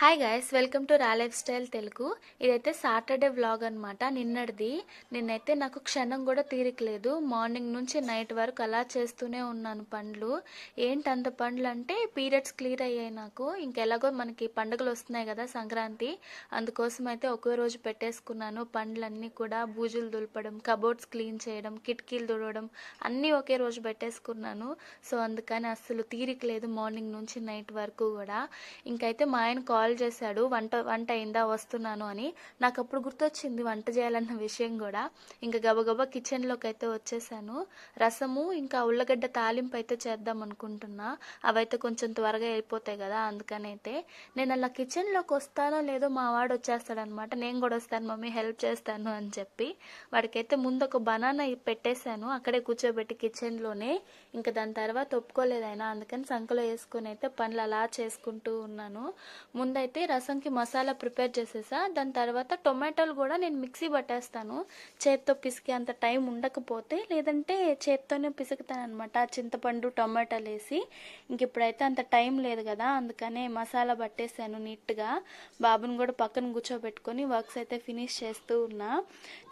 Hi guys, welcome to రా life style Telugu. ఇదైతే Saturday vlog అనమాట. నిన్నటిది. నిన్నైతే నాకు క్షణం కూడా తీరికలేదు. మార్నింగ్ నుంచి నైట్ వరకు అలా చేస్తూనే ఉన్నాను పనులు. ఏంటంత పనులు అంటే పీరియడ్స్ క్లియర్ అయ్యాయి నాకు. ఇంకెలాగో మనకి పండుగలు వస్తున్నాయి కదా, సంక్రాంతి. అందుకోసం అయితే ఒకే రోజు పెట్టేసుకున్నాను పనులన్నీ కూడా. బూజులు దులపడం, కబోర్డ్స్ క్లీన్ చేయడం, కిటికీలు తుడవడం అన్నీ ఒకే రోజు పెట్టేసుకున్నాను. సో అందుకని అస్సలు తీరికలేదు మార్నింగ్ నుంచి నైట్ వరకు కూడా. ఇంకైతే మా ఆయన కాల్ చేశాడు, వంట వంట అయిందా, వస్తున్నాను అని. నాకు అప్పుడు గుర్తొచ్చింది వంట చేయాలన్న విషయం కూడా. ఇంకా గబగబా కిచెన్లోకి అయితే వచ్చేసాను. రసము ఇంకా ఉల్లగడ్డ తాలింపు అయితే చేద్దాం అనుకుంటున్నా. అవైతే కొంచెం త్వరగా అయిపోతాయి కదా, అందుకని అయితే నేను అలా కిచెన్లోకి వస్తానో లేదో మా వాడు వచ్చేస్తాడనమాట. నేను కూడా వస్తాను మమ్మీ, హెల్ప్ చేస్తాను అని చెప్పి. వాడికైతే ముందు ఒక బనానా పెట్టేశాను అక్కడే కూర్చోబెట్టి కిచెన్లోనే. ఇంకా దాని తర్వాత ఒప్పుకోలేదు ఆయన, అందుకని సంకలో వేసుకొని అయితే పనులు అలా చేసుకుంటూ ఉన్నాను. ముందైతే రసంకి మసాలా ప్రిపేర్ చేసేసా. దాని తర్వాత టొమాటోలు కూడా నేను మిక్సీ పట్టేస్తాను, చేత్తో పిసికి అంత టైం ఉండకపోతే. లేదంటే చేత్తోనే పిసుకుతాను అనమాట, చింతపండు టొమాటోలు వేసి. ఇంక ఇప్పుడైతే అంత టైం లేదు కదా, అందుకనే మసాలా పట్టేసాను నీట్గా. బాబుని కూడా పక్కన కూర్చోబెట్టుకొని వర్క్స్ అయితే ఫినిష్ చేస్తూ ఉన్నా.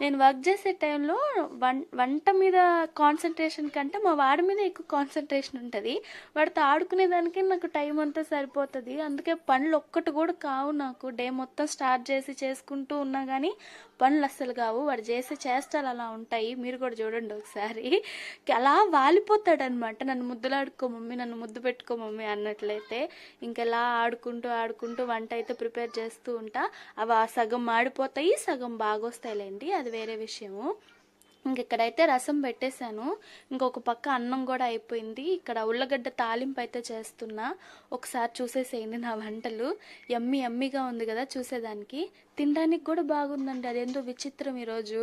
నేను వర్క్ చేసే టైంలో వంట మీద కాన్సన్ట్రేషన్ కంటే మా వాడి మీద ఎక్కువ కాన్సన్ట్రేషన్ ఉంటుంది. వాడితో ఆడుకునేదానికి నాకు టైం అంతా సరిపోతుంది. అందుకే పనులు ఒక్కటి కూడా కావు నాకు. డే మొత్తం స్టార్ట్ చేసి చేసుకుంటూ ఉన్నా కానీ పనులు అస్సలు కావు. వాడు చేసే చేష్టాలు అలా ఉంటాయి, మీరు కూడా చూడండి ఒకసారి. అలా వాలిపోతాడనమాట, నన్ను ముద్దులాడుకో మమ్మీ, నన్ను ముద్దు పెట్టుకో మమ్మీ అన్నట్లయితే. ఇంకెలా ఆడుకుంటూ ఆడుకుంటూ వంట అయితే ప్రిపేర్ చేస్తూ ఉంటా. అవి సగం మాడిపోతాయి, సగం బాగొస్తాయిలేండి, అది వేరే విషయము. ఇక్కడైతే రసం పెట్టేశాను. ఇంకొక పక్క అన్నం కూడా అయిపోయింది. ఇక్కడ ఉల్లగడ్డ తాలింపు అయితే చేస్తున్నా. ఒకసారి చూసేసేయండి నా వంటలు. ఎమ్మి ఎమ్మిగా ఉంది కదా చూసేదానికి. తినడానికి కూడా బాగుందండి, అదేందో విచిత్రం ఈరోజు.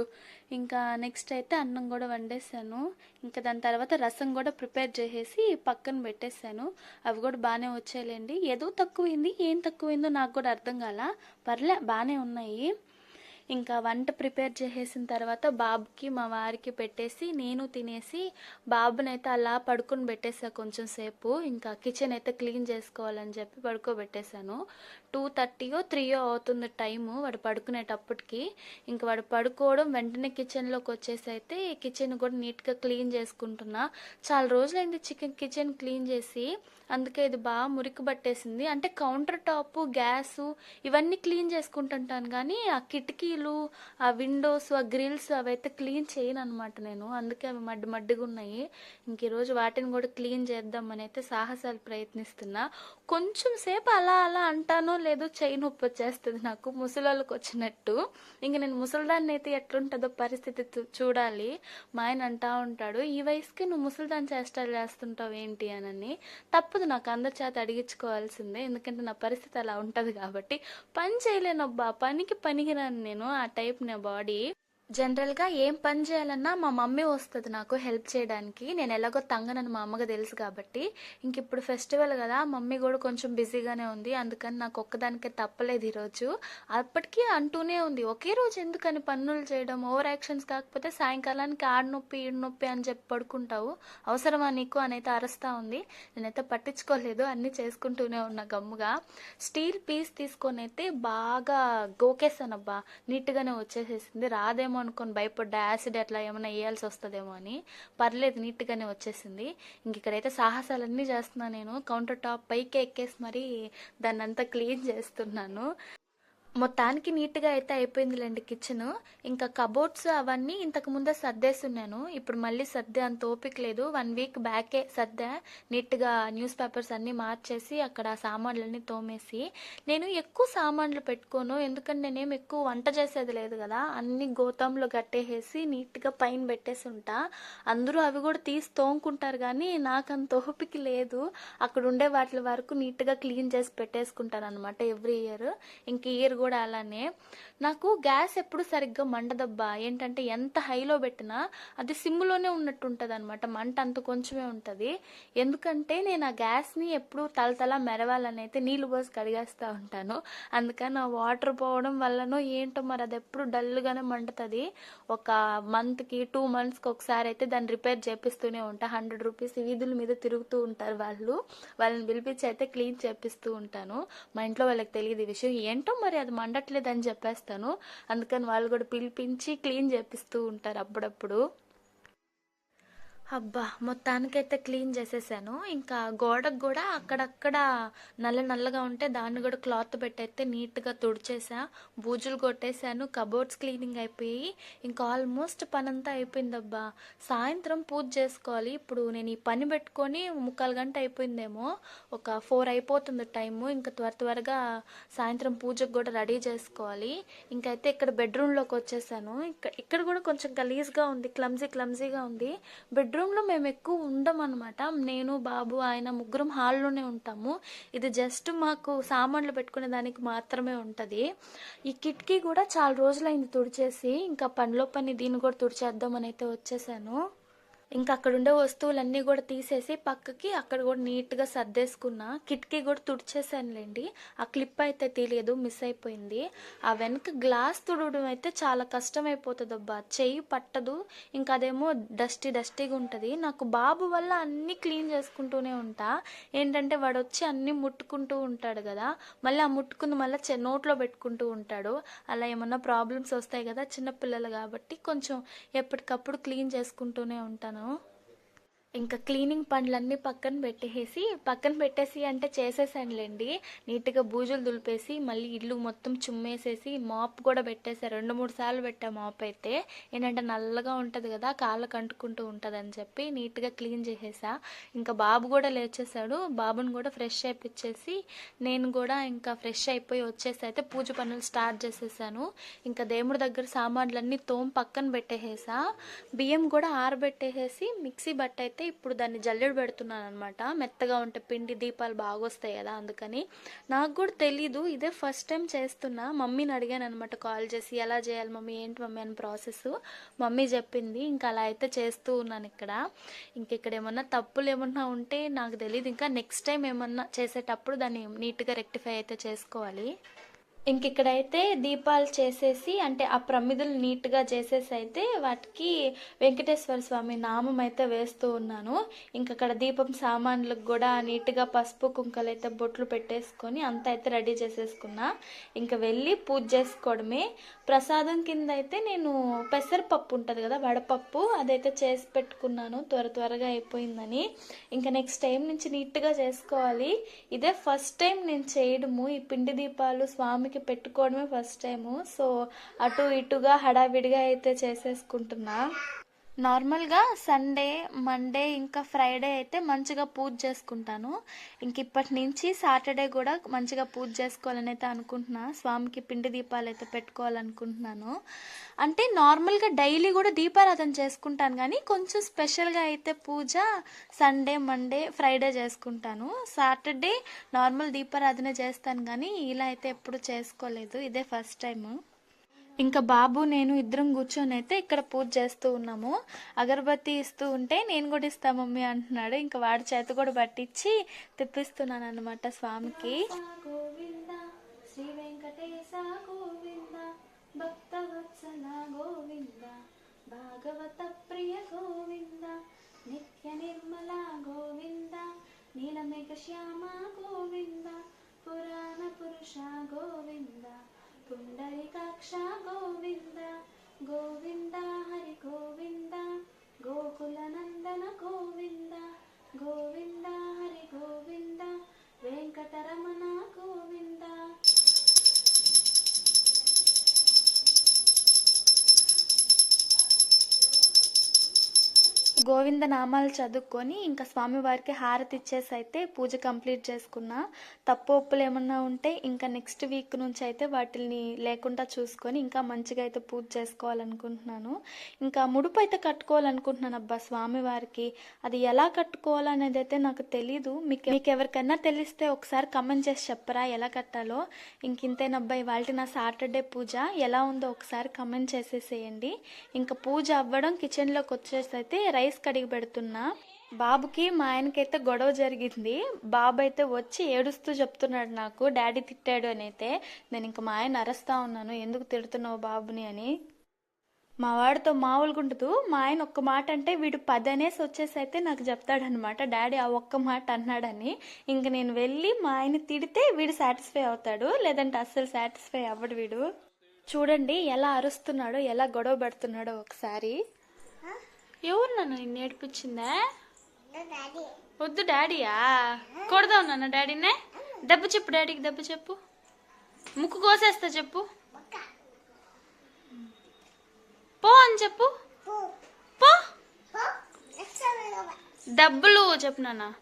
ఇంకా నెక్స్ట్ అయితే అన్నం కూడా వండేసాను. ఇంకా దాని తర్వాత రసం కూడా ప్రిపేర్ చేసేసి పక్కన పెట్టేశాను. అవి కూడా బాగానే వచ్చాయిలేండి. ఏదో తక్కువైంది, ఏం తక్కువైందో నాకు కూడా అర్థం కాల. పర్లే, బాగానే ఉన్నాయి. ఇంకా వంట ప్రిపేర్ చేసేసిన తర్వాత బాబుకి మా వారికి పెట్టేసి నేను తినేసి బాబునైతే అలా పడుకొని పెట్టేసా కొంచెం సేపు. ఇంకా కిచెన్ అయితే క్లీన్ చేసుకోవాలని చెప్పి పడుకోబెట్టేశాను. 2:30 3 అవుతుంది టైము వాడు పడుకునేటప్పటికి. ఇంక వాడు పడుకోవడం వెంటనే కిచెన్లోకి వచ్చేసి అయితే కిచెన్ కూడా నీట్గా క్లీన్ చేసుకుంటున్నా. చాలా రోజులైంది కిచెన్ క్లీన్ చేసి, అందుకే ఇది బాగా మురికి పట్టేసింది. అంటే కౌంటర్ టాప్, గ్యాసు ఇవన్నీ క్లీన్ చేసుకుంటుంటాను కానీ ఆ కిటికీలు, ఆ విండోస్, ఆ గ్రిల్స్ అవైతే క్లీన్ చేయను అనమాట నేను. అందుకే అవి మడ్డిగా ఉన్నాయి. ఇంక ఈరోజు వాటిని కూడా క్లీన్ చేద్దామని అయితే సాహసాలు ప్రయత్నిస్తున్నా. కొంచెం సేపు అలా అలా అంటానో లేదో చెయ్యి నొప్పి వచ్చేస్తుంది నాకు, ముసలోళ్ళకి వచ్చినట్టు. ఇంక నేను ముసలిదాన్ని అయితే ఎట్లుంటుందో పరిస్థితి చూడాలి. మా ఆయన అంటా ఉంటాడు, ఈ వయసుకి నువ్వు ముసలిదాన్ని చేష్టాలు చేస్తుంటావు ఏంటి అని. తప్పదు, నాకు అందరి చేత అడిగించుకోవాల్సిందే, ఎందుకంటే నా పరిస్థితి అలా ఉంటుంది కాబట్టి. పని చేయలేనబ్బా, పనికి పనికిరాను నేను, ఆ టైప్ నా బాడీ. జనరల్గా ఏం పని చేయాలన్నా మా మమ్మీ వస్తుంది నాకు హెల్ప్ చేయడానికి. నేను ఎలాగో తంగనని మా అమ్మగా తెలుసు కాబట్టి. ఇంక ఇప్పుడు ఫెస్టివల్ కదా, మమ్మీ కూడా కొంచెం బిజీగానే ఉంది, అందుకని నాకు ఒక్కదానికే తప్పలేదు ఈరోజు. అప్పటికీ అంటూనే ఉంది, ఒకే రోజు ఎందుకని పనులు చేయడం, ఓవర్ యాక్షన్స్. కాకపోతే సాయంకాలానికి ఆడనొప్పి ఈడనొప్పి అని చెప్పి పడుకుంటావు, అవసరమా నీకు అని అయితే అరుస్తూ ఉంది. నేనైతే పట్టించుకోలేదు, అన్నీ చేసుకుంటూనే ఉన్నా గమ్ముగా. స్టీల్ పీస్ తీసుకొని అయితే బాగా గోకేసానబ్బా, నీట్గానే వచ్చేసేసింది. రాదేమో అనుకొని భయపడ్డా, యాసిడ్ అట్లా ఏమైనా వేయాల్సి వస్తుందేమో అని. పర్లేదు, నీట్గానే వచ్చేసింది. ఇంక ఇక్కడైతే సాహసాలన్నీ చేస్తున్నాను నేను. కౌంటర్ టాప్ పైకి ఎక్కేసి మరి దాన్ని అంతా క్లీన్ చేస్తున్నాను. మొత్తానికి నీట్గా అయితే అయిపోయిందిలేండి కిచెన్. ఇంకా కబోర్డ్స్ అవన్నీ ఇంతకు ముందే సర్దేస్తున్నాను, ఇప్పుడు మళ్ళీ సర్దే అంత ఓపిక లేదు. 1 వీక్ బ్యాకే సర్దా నీట్గా. న్యూస్ పేపర్స్ అన్నీ మార్చేసి అక్కడ సామాన్లన్నీ తోమేసి. నేను ఎక్కువ సామాన్లు పెట్టుకోను, ఎందుకంటే నేనేం ఎక్కువ వంట చేసేది లేదు కదా. అన్ని గోతంలో కట్టేసి నీట్గా పైన పెట్టేసి ఉంటా. అందరూ అవి కూడా తీసి తోముకుంటారు కానీ నాకు అంత ఓపిక లేదు. అక్కడ ఉండే వాటి వరకు నీట్గా క్లీన్ చేసి పెట్టేసుకుంటాను అనమాట ఎవ్రీ ఇయర్. ఇంక ఇయర్ కూడా అలానే. నాకు గ్యాస్ ఎప్పుడు సరిగ్గా మండదబ్బా. ఏంటంటే ఎంత హైలో పెట్టినా అది సిమ్లోనే ఉన్నట్టు ఉంటుంది అనమాట. మంట అంత కొంచెమే ఉంటుంది. ఎందుకంటే నేను ఆ గ్యాస్ని ఎప్పుడు తలతల మెరవాలని అయితే నీళ్ళు పోసి కడిగేస్తూ ఉంటాను. అందుకని ఆ వాటర్ పోవడం వల్లనో ఏంటో మరి అది ఎప్పుడు డల్గానే మండుతుంది. ఒక మంత్కి 2 monthsకి ఒకసారి అయితే దాన్ని రిపేర్ చేపిస్తూనే ఉంటా. 100 రూపీస్ వీధుల మీద తిరుగుతూ ఉంటారు వాళ్ళని పిలిపించి అయితే క్లీన్ చేపిస్తూ ఉంటాను. మా ఇంట్లో వాళ్ళకి తెలియదు ఈ విషయం. ఏంటో మరి అది మండట్లేదని చెప్పేస్తాను. అందుకని వాళ్ళు కూడా పిలిపించి క్లీన్ చేపిస్తూ ఉంటారు అప్పుడప్పుడు. అబ్బా, మొత్తానికైతే క్లీన్ చేసేసాను. ఇంకా గోడకు కూడా అక్కడక్కడ నల్లగా ఉంటే దాన్ని కూడా క్లాత్ పెట్టయితే నీట్గా తుడిచేసా. బూజులు కొట్టేశాను. కబోర్డ్స్ క్లీనింగ్ అయిపోయి ఇంకా ఆల్మోస్ట్ పనంతా అయిపోయిందబ్బా. సాయంత్రం పూజ చేసుకోవాలి. ఇప్పుడు నేను ఈ పని పెట్టుకొని 3/4 గంట అయిపోయిందేమో. ఒక 4 అయిపోతుంది టైము. ఇంకా త్వరగా సాయంత్రం పూజకు కూడా రెడీ చేసుకోవాలి. ఇంకైతే ఇక్కడ బెడ్రూమ్లోకి వచ్చేసాను. ఇక్కడ కూడా కొంచెం గలీజ్గా ఉంది, క్లమ్జీగా ఉంది. బెడ్రూమ్లో మేము ఎక్కువ ఉండం అనమాట. నేను, బాబు, ఆయన ముగ్గురం హాల్లోనే ఉంటాము. ఇది జస్ట్ మాకు సామాన్లు పెట్టుకునే దానికి మాత్రమే ఉంటుంది. ఈ కిటికీ కూడా చాలా రోజులైంది తుడిచేసి. ఇంకా పనిలో పని దీన్ని కూడా తుడిచేద్దామని అయితే వచ్చేసాను. ఇంకా అక్కడ ఉండే వస్తువులన్నీ కూడా తీసేసి పక్కకి అక్కడ కూడా నీట్గా సర్దేసుకున్నా. కిటికీ కూడా తుడిచేసానులేండి. ఆ క్లిప్ అయితే తెలియదు, మిస్ అయిపోయింది. ఆ వెనక గ్లాస్ తుడవడం అయితే చాలా కష్టమైపోతుంది అబ్బా. చెయ్యి పట్టదు. ఇంకా అదేమో డస్టీగా ఉంటుంది. నాకు బాబు వల్ల అన్నీ క్లీన్ చేసుకుంటూనే ఉంటా. ఏంటంటే వాడు వచ్చి అన్నీ ముట్టుకుంటూ ఉంటాడు కదా, మళ్ళీ ఆ ముట్టుకుని మళ్ళీ నోట్లో పెట్టుకుంటూ ఉంటాడు. అలా ఏమన్నా ప్రాబ్లమ్స్ వస్తాయి కదా చిన్నపిల్లలు కాబట్టి, కొంచెం ఎప్పటికప్పుడు క్లీన్ చేసుకుంటూనే ఉంటాను. ఇంకా క్లీనింగ్ పనులన్నీ పక్కన పెట్టేసి అంటే చేసేసానులేండి. నీట్గా బూజులు దులిపేసి మళ్ళీ ఇల్లు మొత్తం చుమ్మేసేసి మాప్ కూడా పెట్టేసా. 2-3 సార్లు పెట్టా మాప్ అయితే. ఏంటంటే నల్లగా ఉంటుంది కదా, కాళ్ళకు అంటుకుంటూ ఉంటుంది అని చెప్పి నీట్గా క్లీన్ చేసేసా. ఇంకా బాబు కూడా లేచేసాడు. బాబుని కూడా ఫ్రెష్ అయిపిచ్చేసి నేను కూడా ఇంకా ఫ్రెష్ అయిపోయి వచ్చేసి అయితే పూజ పనులు స్టార్ట్ చేసేసాను. ఇంకా దేవుడి దగ్గర సామాన్లన్నీ పక్కన పెట్టేసా. బియ్యం కూడా ఆరబెట్టేసి మిక్సీ బట్ట అయితే ఇప్పుడు దాన్ని జల్లెడ పెడుతున్నాను అనమాట. మెత్తగా ఉంటే పిండి దీపాలు బాగా వస్తాయి కదా, అందుకని. నాకు కూడా తెలీదు, ఇదే ఫస్ట్ టైం చేస్తున్నా. మమ్మీని అడిగాను అనమాట కాల్ చేసి, ఎలా చేయాలి మమ్మీ, ఏంటి మమ్మీ అని ప్రాసెస్. మమ్మీ చెప్పింది. ఇంకా అలా అయితే చేస్తూ ఉన్నాను ఇక్కడ. ఇక్కడ ఏమన్నా తప్పులు ఏమన్నా ఉంటే నాకు తెలియదు. ఇంకా నెక్స్ట్ టైం ఏమన్నా చేసేటప్పుడు దాన్ని నీట్గా రెక్టిఫై అయితే చేసుకోవాలి. ఇక్కడైతే దీపాలు చేసేసి అంటే ఆ ప్రమిదలు నీట్గా చేసేసి అయితే వాటికి వెంకటేశ్వర స్వామి నామం అయితే వేస్తూ ఉన్నాను. అక్కడ దీపం సామాన్లకు కూడా నీట్గా పసుపు కుంకలు అయితే బొట్లు పెట్టేసుకొని అంతా అయితే రెడీ చేసేసుకున్నా. వెళ్ళి పూజ చేసుకోవడమే. ప్రసాదం కింద అయితే నేను పెసరపప్పు ఉంటుంది కదా, వడపప్పు, అదైతే చేసి పెట్టుకున్నాను. త్వరగా అయిపోయిందని. నెక్స్ట్ టైం నుంచి నీట్గా చేసుకోవాలి. ఇదే ఫస్ట్ టైం నేను చేయడము. ఈ పిండి దీపాలు స్వామికి పెట్టుకోవడమే ఫస్ట్ టైము. సో అటు ఇటుగా హడావిడిగా అయితే చేసేసుకుంటున్నా. నార్మల్గా సండే, మండే, ఇంకా ఫ్రైడే అయితే మంచిగా పూజ చేసుకుంటాను. ఇప్పటి నుంచి సాటర్డే కూడా మంచిగా పూజ చేసుకోవాలని అయితే అనుకుంటున్నా. స్వామికి పిండి దీపాలు అయితే పెట్టుకోవాలనుకుంటున్నాను. అంటే నార్మల్గా డైలీ కూడా దీపారాధన చేసుకుంటాను, కానీ కొంచెం స్పెషల్గా అయితే పూజ సండే, మండే, ఫ్రైడే చేసుకుంటాను. సాటర్డే నార్మల్ దీపారాధన చేస్తాను, కానీ ఇలా అయితే ఎప్పుడు చేసుకోలేదు. ఇదే ఫస్ట్ టైము. బాబు నేను ఇద్దరం కూర్చొని అయితే ఇక్కడ పూజ చేస్తూ ఉన్నాము. అగరబత్తి ఇస్తూ ఉంటే నేను కూడా ఇస్తా మమ్మీ అంటున్నాడు. వాడి చేత కూడా పట్టించి తెప్పిస్తున్నాను అనమాట స్వామికి. గోవింద శ్రీ వెంకటేశ గోవింద భక్తవత్సల గోవింద భాగవత ప్రియ గోవింద నిత్య నిర్మల గోవింద నీలమేఘ శ్యామ గోవింద పురాణ పురుష గోవింద పుండరీకాక్ష గోవింద గోవింద హరి గోవింద గోకుల నందన గోవింద గోవింద హరి గోవింద వెంకటరమణ గోవింద. గోవింద నామాలు చదువుకొని ఇంకా స్వామివారికి హారతి ఇచ్చేసి అయితే పూజ కంప్లీట్ చేసుకున్నా. తప్పు ఒప్పులు ఏమన్నా ఉంటే ఇంకా నెక్స్ట్ వీక్ నుంచి అయితే వాటిని లేకుండా చూసుకొని ఇంకా మంచిగా అయితే పూజ చేసుకోవాలనుకుంటున్నాను. ఇంకా ముడుపు అయితే కట్టుకోవాలనుకుంటున్నాను అబ్బా స్వామివారికి. అది ఎలా కట్టుకోవాలనేది అయితే నాకు తెలీదు. మీకు ఎవరికైనా తెలిస్తే ఒకసారి కమెంట్ చేసి చెప్పరా ఎలా కట్టాలో. ఇంతేనబ్బా ఇవాళ నా సాటర్డే పూజ. ఎలా ఉందో ఒకసారి కమెంట్ చేసేసేయండి. ఇంకా పూజ అవ్వడం కిచెన్లోకి వచ్చేసి అయితే రైస్ కడిగి పెడుతున్నా. బాబుకి మా ఆయనకైతే గొడవ జరిగింది. బాబు అయితే వచ్చి ఏడుస్తూ చెప్తున్నాడు నాకు డాడీ తిట్టాడు అని. అయితే నేను ఇంకా మా ఆయన అరుస్తా ఉన్నాను, ఎందుకు తిడుతున్నావు బాబుని అని. మా వాడితో మామూలుగా ఉండదు. మా ఆయన ఒక్క మాట అంటే వీడు 10 అనేసి వచ్చేసి అయితే నాకు చెప్తాడనమాట, డాడీ ఆ ఒక్క మాట అన్నాడని. ఇంక నేను వెళ్ళి మా ఆయన తిడితే వీడు సాటిస్ఫై అవుతాడు, లేదంటే అస్సలు సాటిస్ఫై అవ్వడు వీడు. చూడండి ఎలా అరుస్తున్నాడో, ఎలా గొడవ పెడుతున్నాడో ఒకసారి. ఎవరు నన్ను నిన్ను ఏడిపించిందా? వద్దు డాడీయా? కొడదావు నాన్న డాడీనే. దెబ్బ చెప్పు డాడీకి, దెబ్బ చెప్పు. ముక్కు కోసేస్తా చెప్పు. పో అని చెప్పు. పో. డబ్బులు చెప్పు నాన్న.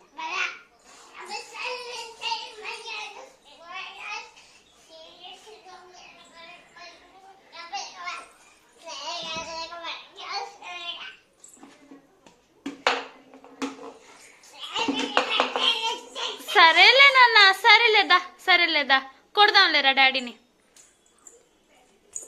సరేలే నాన్న, సరేలేదా, సరేలేదా, కొడదాంలేరా డాడీని.